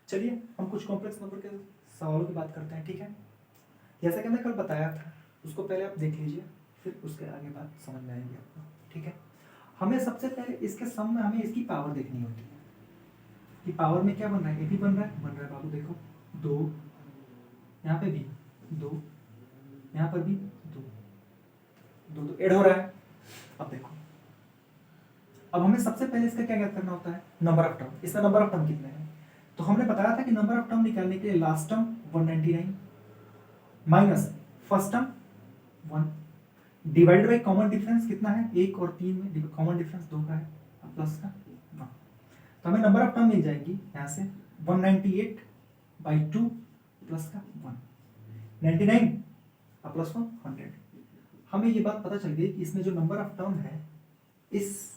चलिए हम कुछ कॉम्प्लेक्स नंबर के सवालों की बात करते हैं, ठीक है। जैसा कि मैं कल बताया था, उसको पहले आप देख लीजिए, फिर उसके आगे बात समझ में आएगी आपको, ठीक है। हमें सबसे पहले इसके सम में हमें इसकी पावर देखनी होती है कि पावर में क्या बन रहा है, ए भी बन रहा है बाबू, देखो 2, यहाँ पे भी 2, यहाँ पर भी 2, 2 तो ऐड हो रहा है। अब देखो, अब हमें सबसे पहले इसका क्या ज्ञात करना होता है, नंबर ऑफ टर्म। इसका नंबर ऑफ टर्म कितने हैं, तो हमने बताया था कि नंबर ऑफ टर्म निकालने के लिए last term 199 minus first term 1 divided by common difference कितना है, 1 और 3 में कॉमन डिफरेंस 2 का है, प्लस का 1। तो हमें नंबर ऑफ टर्म मिल जाएगी यहाँ से 198/2 प्लस का 1, 99 और प्लस 1 100। हमें ये बात पता चल गई कि इसमें जो नंबर ऑफ टर्म है इस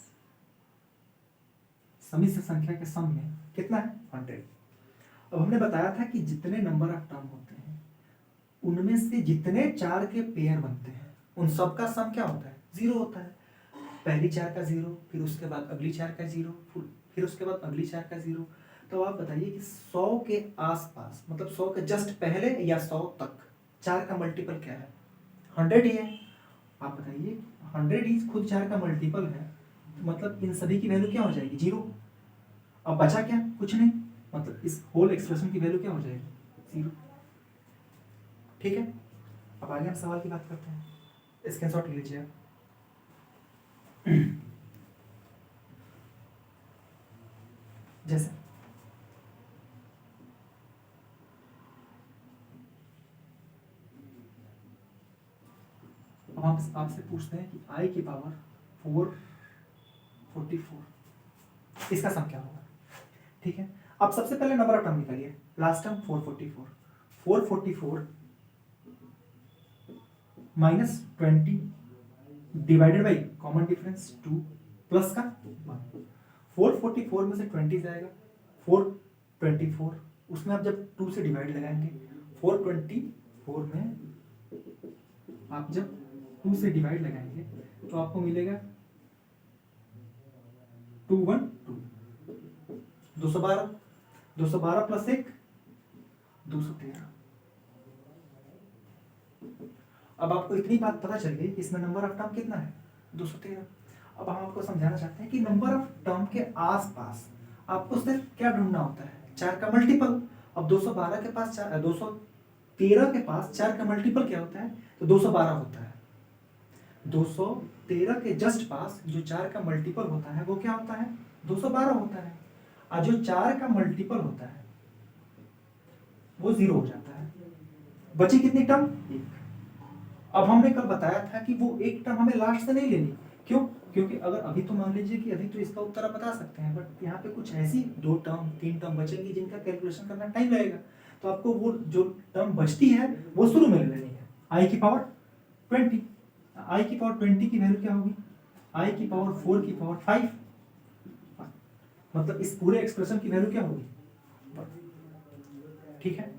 समिश्र संख्या के सम में कितना है, 100। अब हमने बताया था कि जितने नंबर ऑफ टर्म होते हैं उनमें से जितने 4 के पेयर बनते हैं उन सब का सम क्या होता है, 0 होता है। पहली 4 का 0, फिर उसके बाद अगली 4 का 0, फिर उसके बाद अगली 4 का 0। तो आप बताइए कि 100 के आसपास, मतलब 100 के जस्ट पहले या 100 तक 4 का मल्टीपल क्या है, 100 ही है। आप बताइए 100 ही खुद 4 का मल्टीपल है, मतलब इन सभी की वैल्यू क्या हो जाएगी, 0। अब बचा क्या, कुछ नहीं, मतलब इस होल एक्सप्रेशन की वैल्यू क्या हो जाएगी, 0। ठीक है, अब आगे हम सवाल की बात करते हैं, स्क्रीनशॉट ले लीजिए आप। जैसे अब हम आपसे पूछते हैं कि i की पावर 444 इसका सम क्या होगा, ठीक है। अब सबसे पहले नंबर ऑफ टर्म निकालिए, last term 444, 444 minus 20 divided by common difference 2 plus का 1। 444 में से 20 जाएगा, 424, उसमें आप जब 2 से डिवाइड लगाएंगे, 424 में आप जब 2 से डिवाइड लगाएंगे तो आपको मिलेगा 212, 212, 212 प्लस 1 213। अब आपको इतनी बात पता चल गई कि इसमें नंबर ऑफ टर्म कितना है, 213। अब हम आपको समझाना चाहते हैं कि नंबर ऑफ टर्म के आसपास आपको सिर्फ क्या ढूंढना होता है, 4 का मल्टीपल। अब 212 के पास 213 के पास 4 का मल्टीपल क्या होता है, तो 212 होता है। 213 के जस्ट पास जो 4 का मल्टीपल होता है वो क्या होता है, 212 होता है। और जो 4 का मल्टीपल होता है वो 0 हो जाता है। बची कितनी टर्म, 1। अब हमने कल बताया था कि वो एक टर्म हमें लास्ट से नहीं लेनी, क्यों, क्योंकि अगर अभी तो मान लीजिए कि अभी तो इसका उत्तर आप बता सकते हैं, बट यहाँ पे कुछ ऐसी 2 टर्म 3 टर्म बचेंगी जिनका कैलकुलेशन करना टाइम लगेगा। तो आपको वो जो टर्म बचती है वो शुरू में ले लेनी है, i की पावर 20। i की पावर 20 की वैल्यू क्या होगी, i की पावर 4 की पावर 5, मतलब इस पूरे एक्सप्रेशन की वैल्यू क्या होगी, ठीक है।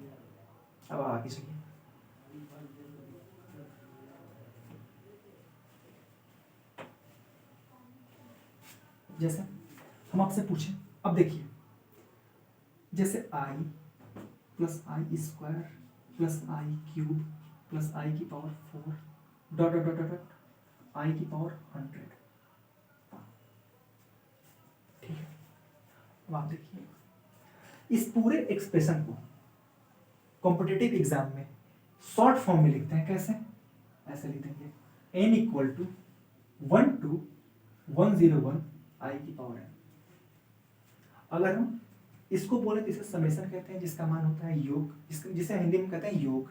अब आगे चलिए, जैसे हम आपसे पूछें, अब देखिए जैसे i plus I square plus I cube plus I की power 4 dot dot dot dot I की पावर 100, ठीक है। अब आप देखिए इस पूरे एक्सप्रेशन को कॉम्पिटिटिव एग्जाम में शॉर्ट फॉर्म में लिखते हैं, कैसे, ऐसे लिख देंगे n इक्वल टू 1 to 101 आई की पावर n। अगर हम इसको बोले तो इसे समेशन कहते हैं, जिसका मान होता है योग, जिसे हिंदी में कहते हैं योग।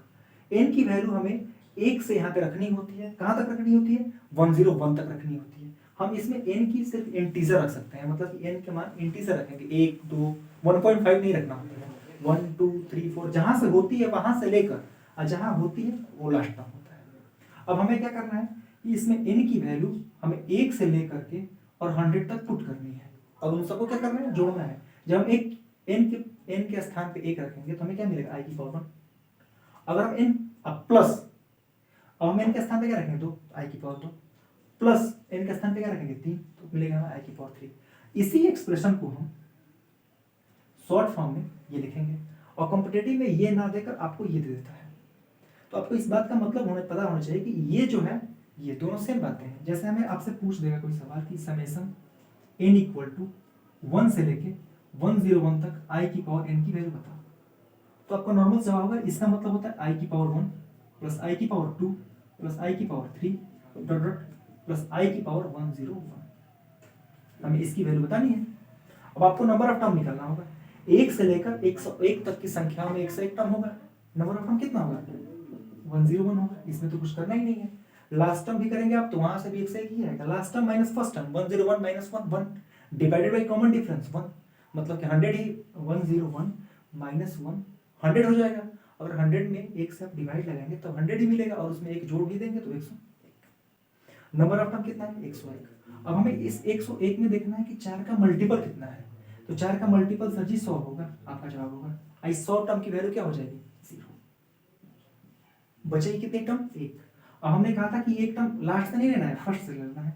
n की वैल्यू हमें 1 से यहाँ पे रखनी होती है, कहाँ तक रखनी होती है, 101 तक रखनी होती है। हम इसमें n की सिर्फ इंटीजर रख सकते हैं, मतलब कि n के मान इंटीजर रखेंगे, 1 2 1.5 नहीं रखना होता है, 1 2 3 4 जहाँ से होती है वहां से लेकर और जहाँ होती है वो लास्ट तक होता है। अब हमें क्या करना है कि इसमें n की वैल्यू हमें 1 से लेकर के और 100 तक पुट करनी है, और उन सबको क्या करना है, जोड़ना है। जब हम एक n के स्थान पे 1 रखेंगे तो हमें क्या मिलेगा, i की पावर 1। अगर हम n प्लस, अब हम n के स्थान पे क्या रखेंगे, 2, i की पावर 2, प्लस n के स्थान पे क्या रखेंगे, 3, तो मिलेगा हमें i की पावर 3। इसी एक्सप्रेशन को हम शॉर्ट फॉर्म में ये लिखेंगे, और कॉम्पिटेटिव में ये ना देकर आपको ये दे देता है। तो आपको इस बात का मतलब पता होना चाहिए कि ये जो है ये दोनों सेम बातें हैं। जैसे हमें आपसे पूछ देगा कोई सवाल कि समेशन n इक्वल टू 1 से लेके 101 तक i की पावर n की वैल्यू बताओ, तो आपका नॉर्मल जवाब होगा, इसका मतलब होता है i की पावर 1 प्लस i की पावर 2 प्लस i की power 3 dot dot plus i की पावर 101। हमें इसकी वैल्यू बतानी है। अब आपको नंबर ऑफ टर्म निकालना होगा। 1 से लेकर 101 तक की संख्या में 101 टर्म होगा, नंबर ऑफ टर्म कितना होगा? 101 होगा। इसमें तो कुछ करना ही नहीं है। लास्ट टर्म भी करेंगे आप तो वहां से भी 101 ही आएगा। Last term minus first term 101 minus 1 1 divided by common difference 1, मतलब कि 100 ही 101 माइनस 1 100 हो जाएगा। अगर 100 में 1 से आप डिवाइड लगाएंगे तो 100 ही मिलेगा, और उसमें एक जोड़ भी देंगे तो 101। नंबर ऑफ टर्म कितना है? 101। अब हमें इस 101 में देखना है कि 4 का मल्टीपल कितना है। तो 4 का मल्टीपल सर जी 100 होगा। आपका जवाब होगा इस 100 टर्म की वैल्यू क्या हो जाएगी? 0। बचेगी कितनी टर्म? 1। अब हमने कहा था कि एक टर्म लास्ट से नहीं लेना है, फर्स्ट से लेना है।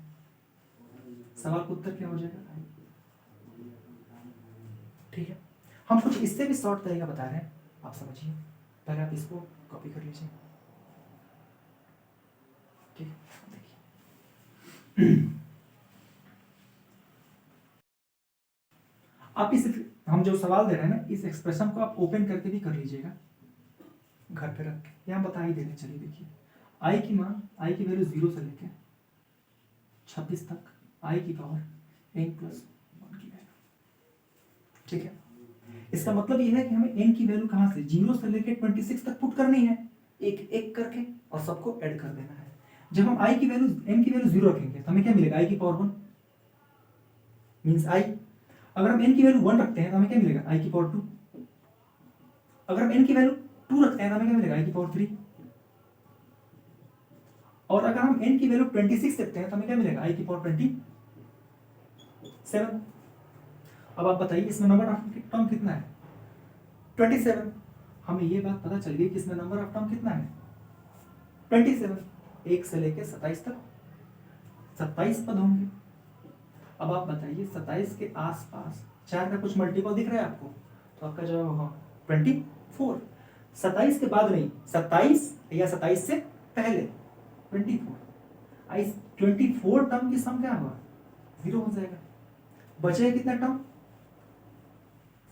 सवाल का उत्तर क्या हो जाएगा? ठीक है, हम कुछ इससे भी शॉर्ट तरीका बता रहे हैं, आप समझिए। पहले आप इसको कॉपी कर लीजिए। ठीक है, देखिए आप इस हम जो सवाल दे रहे हैं ना, इस एक्सप्रेशन को आप ओपन करके भी कर लीजिएगा घर पे रख के, यहाँ बता ही दे रहे हैं। चलिए देखिए, आई की मान, आई की वैल्यू 0 से लेके 26 तक आई की पावर n प्लस 1 की वैल्यू। ठीक है, इसका मतलब यह है कि हमें n की वैल्यू कहाँ से 0 से लेके 26 तक पुट करनी है, एक एक करके, और सबको ऐड कर देना है। जब हम i की वैल्यू n की वैल्यू 0 रखेंगे तो हमें क्या मिलेगा? i की पावर 1 मींस i। अगर हम n की वैल्यू 1 रखते हैं तो हमें क्या मिलेगा? i की पावर 2। अगर हम n की वैल्यू 2 रखते हैं तो हमें क्या मिलेगा? i की पावर 3। और अगर हम n की वैल्यू 26 रखते हैं तो हमें क्या मिलेगा? i की पावर 27। अब आप बताइए इसमें नंबर ऑफ टर्म कितना है? 27। हमें ये बात पता चल गई कि इसमें नंबर ऑफ टर्म कितना है? 27। 1 से लेके 27 तक 27 पद होंगे। अब आप बताइए 27 के आसपास 4 का कुछ मल्टीपल दिख रहा है आपको? तो आपका जवाब होगा 24। 27 के बाद नहीं, 27 या 27 से पहले 24। इस 24 टर्म की सम क्या होगा? 0 हो जाएगा। बचेगा कितना टर्म?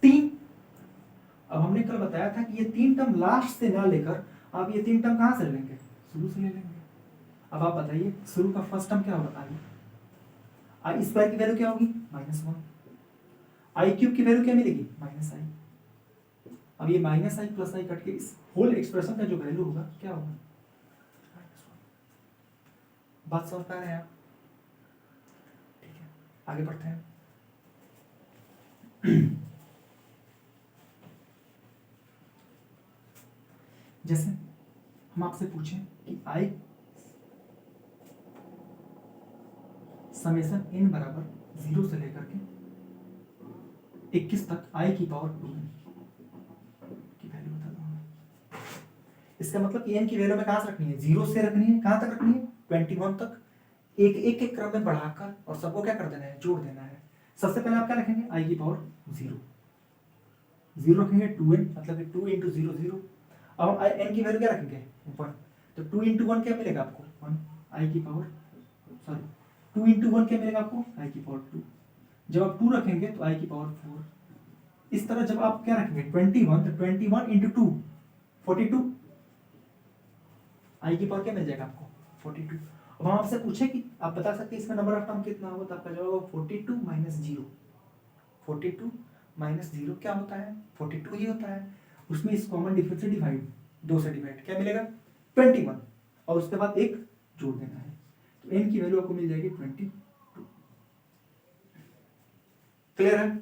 3। अब हमने कल बताया था कि ये 3 टर्म लास्ट से ना लेकर आप ये 3 टर्म कहां से लेंगे? शुरू से ले लेंगे। अब आप बताइए शुरू का फर्स्ट टर्म क्या होगा? आई स्क्वायर की वैल्यू क्या होगी? -1। आई क्यूब की वैल्यू क्या मिलेगी? -i। अब ये -i प्लस i कट के इस होल एक्सप्रेशन का जो वैल्यू होगा क्या होगा? बात समझ पा रहे हैं आप? ठीक है, आगे बढ़ते हैं। जैसे हम आपसे पूछें कि i समेशन n बराबर 0 से लेकर के 21 तक i की पावर 2 की वैल्यू बता दूंगा। इसका मतलब कि n की वैल्यू में कहां से रखनी है? 0 से रखनी है। कहां तक रखनी है? 21 तक, एक एक के क्रम में बढ़ाकर, और सबको क्या कर देना है? जोड़ देना है। सबसे पहले आप क्या रखेंगे? i की पावर 0 रखेंगे, 2n मतलब कि 2 इंटू 0 0। अब हम n की वैल्यू क्या रखेंगे? 1। तो 2 इंटू 1 क्या मिलेगा आपको? 1 i की पावर, सॉरी 2 इंटू 1 क्या मिलेगा आपको? i की पावर 2। जब आप 2 रखेंगे तो i की पावर 4। इस तरह जब आप क्या रखेंगे? 21, तो 21 इंटू 2 42। i की पावर क्या मिल जाएगा आपको? 42। अब हम आपसे पूछे कि आप बता सकते हैं इसमें नंबर ऑफ टर्म कितना होगा, तो आपका जवाब होगा 42 माइनस 0। 42 माइनस 0 क्या होता है? 42 ही होता है। उसमें इस कॉमन डिफरेंस से डिवाइड, 2 से डिवाइड, क्या मिलेगा? 21, और उसके बाद एक जोड़ देना है। तो n की वैल्यू आपको मिल जाएगी 22। क्लियर है?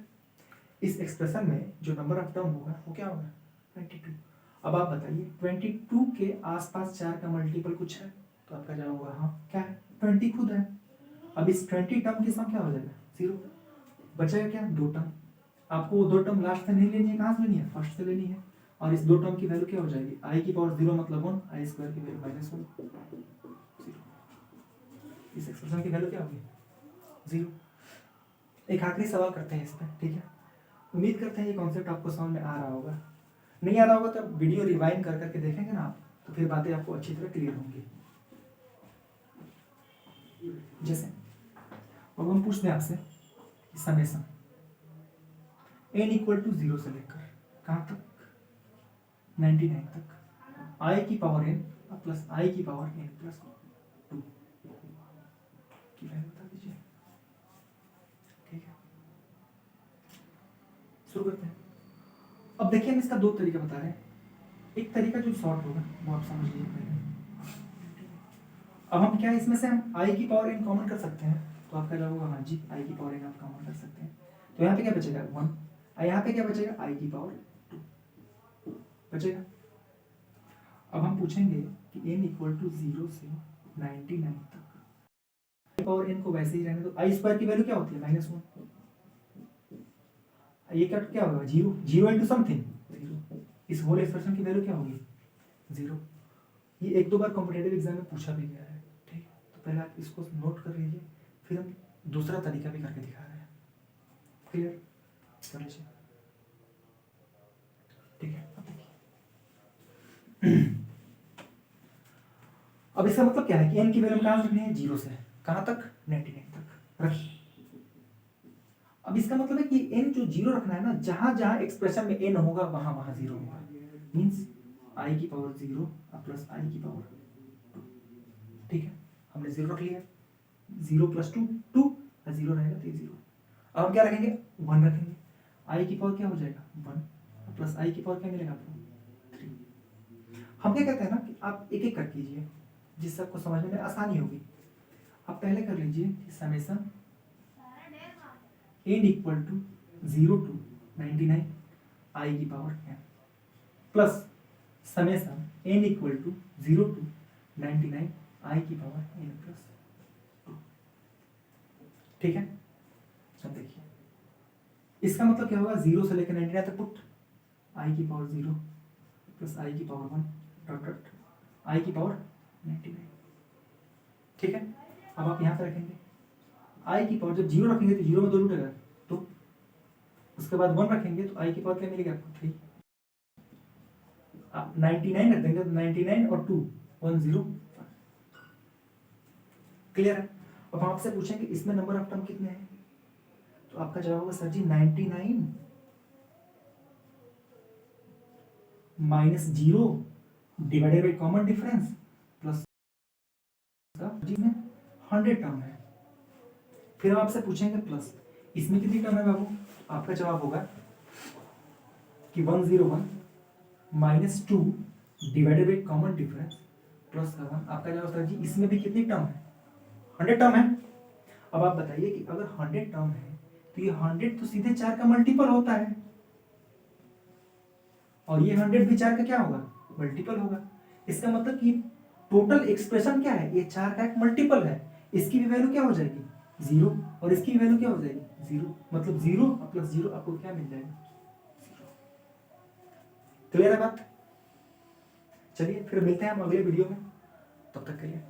इस एक्सप्रेशन में जो नंबर ऑफ टर्म होगा वो क्या होगा? 22। अब आप बताइए 22 के आसपास 4 का मल्टीपल कुछ है? तो आपका जवाब होगा हाँ, क्या है? 20 खुद है। अब इस 20 टर्म की सम क्या हो जाएगा? 0। बचेगा क्या? 2 टर्म। आपको वो 2 टर्म लास्ट से नहीं लेनी है, कहाँ से लेनी है? फर्स्ट से लेनी है। और इस 2 टर्म की वैल्यू क्या हो जाएगी? i की पावर 0 मतलब 1, i स्क्वायर की वैल्यू -1 0। इस एक्सप्रेशन की वैल्यू क्या होगी? 0। एक आखिरी सवाल करते हैं इस पर, ठीक है? उम्मीद करते हैं ये कॉन्सेप्ट आपको समझ में आ रहा होगा। नहीं आ रहा होगा तो वीडियो रिवाइंड कर करके देखेंगे ना आप, तो फिर बातें आपको अच्छी तरह क्लियर होंगी। जैसे अब हम पूछते हैं आपसे समेशन n इक्वल टू 0 से लेकर कहाँ तक 99 तक i की पावर n प्लस i की पावर n प्लस 2 की वैल्यू बता दीजिए। ठीक है, शुरू करते हैं। अब देखिए हम इसका दो तरीका बता रहे हैं। एक तरीका जो शॉर्ट होगा वो आप समझ लीजिए पहले। अब हम क्या इसमें से हम i की पावर n कॉमन कर सकते हैं, तो आपका जवाब होगा हाँ जी i की पावर n आप कॉमन कर सकते हैं। तो यहाँ पे क्या बचेगा 1, यहाँ पे क्या बचेगा i की पावर 2 बचेगा। अब हम पूछेंगे कि n इक्वल टू 0 से 99 तक पावर n को वैसे ही रहने दो। आई स्क्वायर की वैल्यू क्या होती है -1, ये क्या होगा 0, 0 इंटू समथिंग 0। इस होल एक्सप्रेशन की वैल्यू क्या होगी 0। ये एक दो बार कॉम्पिटेटिव एग्जाम में पूछा भी गया है। ठीक, तो पहले आप इसको नोट कर लीजिए, फिर हम दूसरा तरीका भी करके दिखा रहे हैं। क्लियर कर लीजिए। ठीक है, अब देखिए अब इसका मतलब क्या है कि n की वैल्यू कहाँ रखनी है 0 से कहाँ तक 99 तक रखिए। अब इसका मतलब है कि n जो 0 रखना है ना, जहां जहां एक्सप्रेशन में n होगा वहां वहां 0 होगा। मींस i की पावर 0 प्लस i की पावर 2। ठीक है, हमने 0 रख लिया। 0 प्लस 2 2 और 0 रहेगा तो 0। अब हम क्या रखेंगे 1 रखेंगे। i की पावर क्या हो जाएगा 1 प्लस i की पावर क्या मिलेगा आपको 3। हम क्या कहते हैं ना कि आप एक एक कर कीजिए जिससे आपको समझने में आसानी होगी। आप पहले कर लीजिए कि summation n equal to 0 to 99 i की power n plus summation n equal to 0 to 99 i की पावर n प्लस 2। ठीक है, अब देखिए इसका मतलब क्या होगा 0 से लेकर 99 तक पुट i की पावर 0 प्लस i की पावर 1 डॉट डॉट i की पावर 99। ठीक है, अब आप यहाँ पे रखेंगे i की पावर, जब 0 रखेंगे तो 0 में 2 जुड़ेगा तो, उसके बाद 1 रखेंगे तो i की पावर क्या मिलेगी आपको 3। आप 99 रख देंगे तो 99 और 2 10। क्लियर है। अब हम आपसे पूछेंगे इसमें नंबर ऑफ टर्म कितने हैं, तो आपका जवाब होगा sir ji 99 minus 0 divided by common difference plus जी में 100 टर्म है। फिर हम आपसे पूछेंगे प्लस इसमें कितनी टर्म है बाबू, आपका जवाब होगा कि 101 minus 2 divided by common difference plus का 1। आपका जवाब सर जी इसमें भी कितनी टर्म है 100 टर्म है। अब आप बताइए कि अगर 100 टर्म है तो ये 100 तो सीधे 4 का मल्टीपल होता है, और ये 100 भी 4 का क्या होगा मल्टीपल होगा। इसका मतलब कि टोटल एक्सप्रेशन क्या है, ये 4 का एक मल्टीपल है। इसकी भी वैल्यू क्या हो जाएगी 0 और इसकी भी वैल्यू क्या हो जाएगी 0। मतलब 0 प्लस 0 आपको क्या मिल जाएगा 0। क्लियर है बात। चलिए फिर मिलते हैं हम अगले वीडियो में, तब तक के लिए